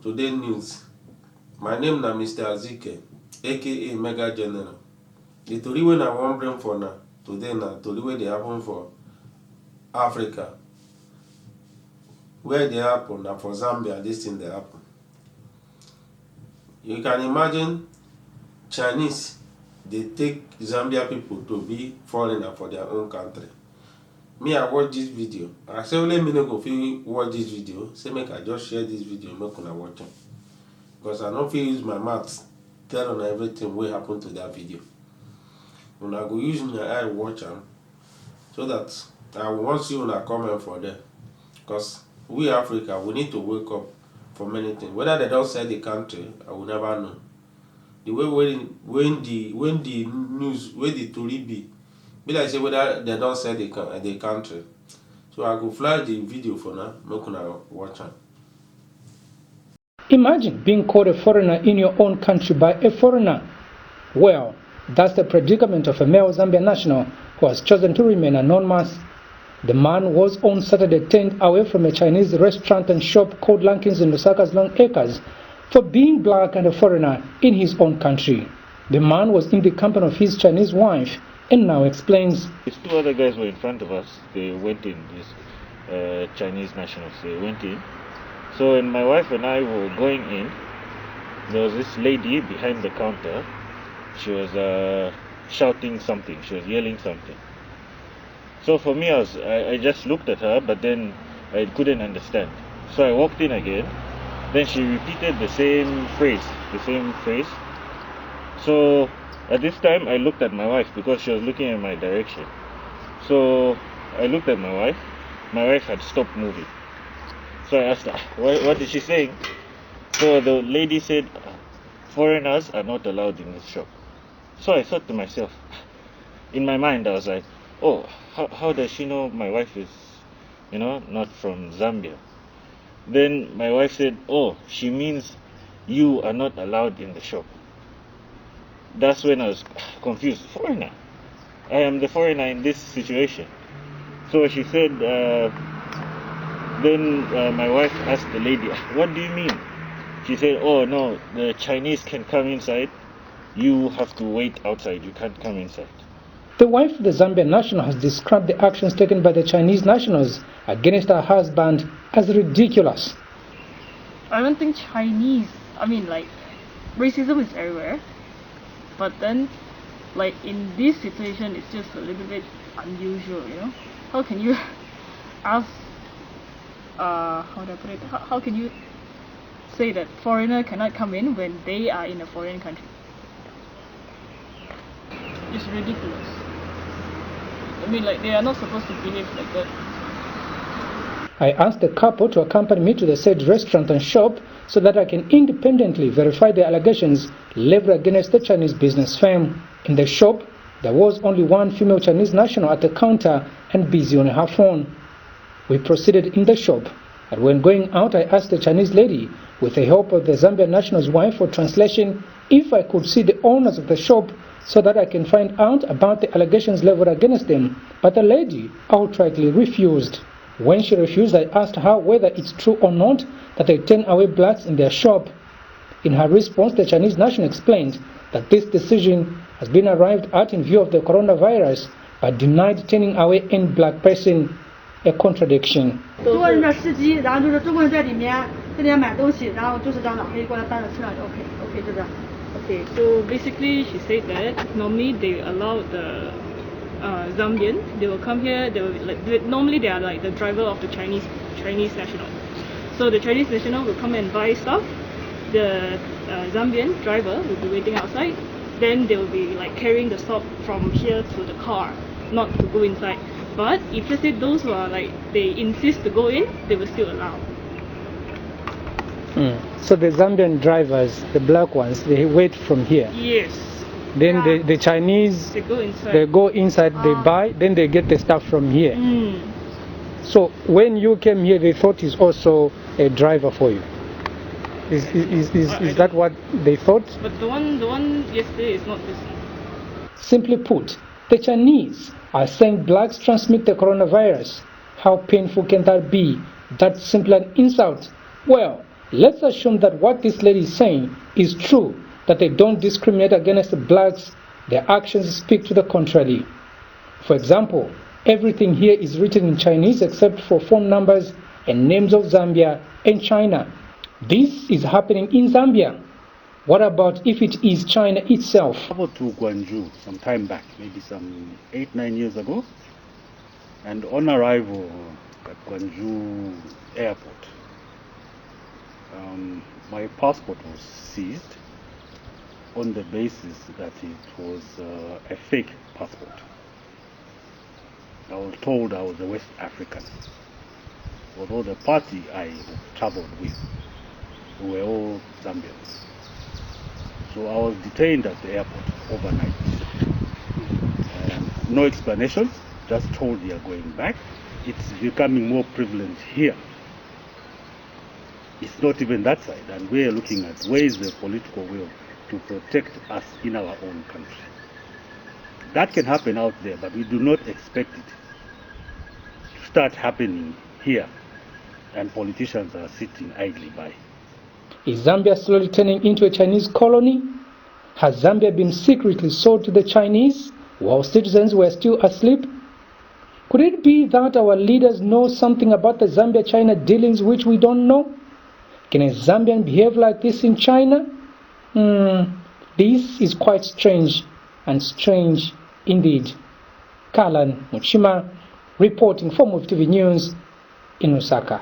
Today news. My name na Mr. Azike, aka Mega General. The tori wey I wan bring for na today na tori wey dey happen for Africa. Where dey happen na for Zambia dis thing dey happen. You can imagine Chinese dey take Zambia people to be foreigner for their own country. Me, I watch this video. I say only me no go fit watch this video. Say make I just share this video make una watch am. Because I no fit use my mouth tell una everything wey happen to that video. Una go use my eye watch am so that I wan see una comment for there. Because we Africa, we need to wake up for many things. Whether they don sell the country, I will never know. The way when the news, where the tori be like say whether they don't sell the country. So I go fly the video for now, make una watch am. Imagine being called a foreigner in your own country by a foreigner. Well, that's the predicament of a male Zambian national who has chosen to remain anonymous. The man was on Saturday turned away from a Chinese restaurant and shop called Lankins in Lusaka's Long Acres for being black and a foreigner in his own country. The man was in the company of his Chinese wife and now explains. These two other guys were in front of us. They went in, these Chinese nationals. They went in. So when my wife and I were going in, there was this lady behind the counter. She was shouting something. She was yelling something. So for me, I just looked at her, but then I couldn't understand. So I walked in again. Then she repeated the same phrase. So at this time, I looked at my wife because she was looking in my direction. So I looked at my wife. My wife had stopped moving. So I asked her, what is she saying? So the lady said, foreigners are not allowed in this shop. So I thought to myself, in my mind, I was like, oh, how does she know my wife is, not from Zambia? Then my wife said, oh, she means you are not allowed in the shop. That's when I was confused. Foreigner. I am the foreigner in this situation. So she said, then my wife asked the lady, what do you mean? She said, oh no, the Chinese can come inside. You have to wait outside. You can't come inside. The wife of the Zambian national has described the actions taken by the Chinese nationals against her husband as ridiculous. I don't think racism is everywhere. But then, in this situation, it's just a little bit unusual, How can you ask, how do I put it? How can you say that foreigner cannot come in when they are in a foreign country? It's ridiculous. They are not supposed to behave like that. I asked the couple to accompany me to the said restaurant and shop so that I can independently verify the allegations leveled against the Chinese business firm. In the shop, there was only one female Chinese national at the counter and busy on her phone. We proceeded in the shop, and when going out, I asked the Chinese lady, with the help of the Zambian national's wife for translation, if I could see the owners of the shop so that I can find out about the allegations leveled against them, but the lady outrightly refused. When she refused, I asked her whether it's true or not that they turn away blacks in their shop. In her response, the Chinese national explained that this decision has been arrived at in view of the coronavirus, but denied turning away any black person, a contradiction. Okay, so basically she said that normally they allow the Zambian, they will come here, normally they are like the driver of the Chinese national. So the Chinese national will come and buy stuff, the Zambian driver will be waiting outside, then they will be carrying the stuff from here to the car, not to go inside. But if let's say those who are they insist to go in, they will still allow. So the Zambian drivers, the black ones, they wait from here? Yes. Then the Chinese, they go inside, they buy, then they get the stuff from here. So when you came here, they thought he's also a driver for you. Is that what they thought? But the one yesterday is not this. Simply put, the Chinese are saying blacks transmit the coronavirus. How painful can that be? That's simply an insult. Well, Let's assume that what this lady is saying is true, that they don't discriminate against the blacks. Their actions speak to the contrary. For example, everything here is written in Chinese except for phone numbers and names of Zambia and China. This is happening in Zambia. What about if it is China itself? I traveled to Gwangju some time back, maybe some 8-9 years ago. And on arrival at Gwangju airport, my passport was seized on the basis that it was a fake passport. I was told I was a West African, although the party I traveled with were all Zambians. So I was detained at the airport overnight. No explanation, just told you are going back. It's becoming more prevalent here. It's not even that side, and we're looking at where is the political will to protect us in our own country. That can happen out there, but we do not expect it to start happening here, and politicians are sitting idly by. Is Zambia slowly turning into a Chinese colony? Has Zambia been secretly sold to the Chinese while citizens were still asleep? Could it be that our leaders know something about the Zambia-China dealings which we don't know? Can a Zambian behave like this in China? This is quite strange, and strange indeed. Kalan Muchima reporting for Move TV News in Lusaka.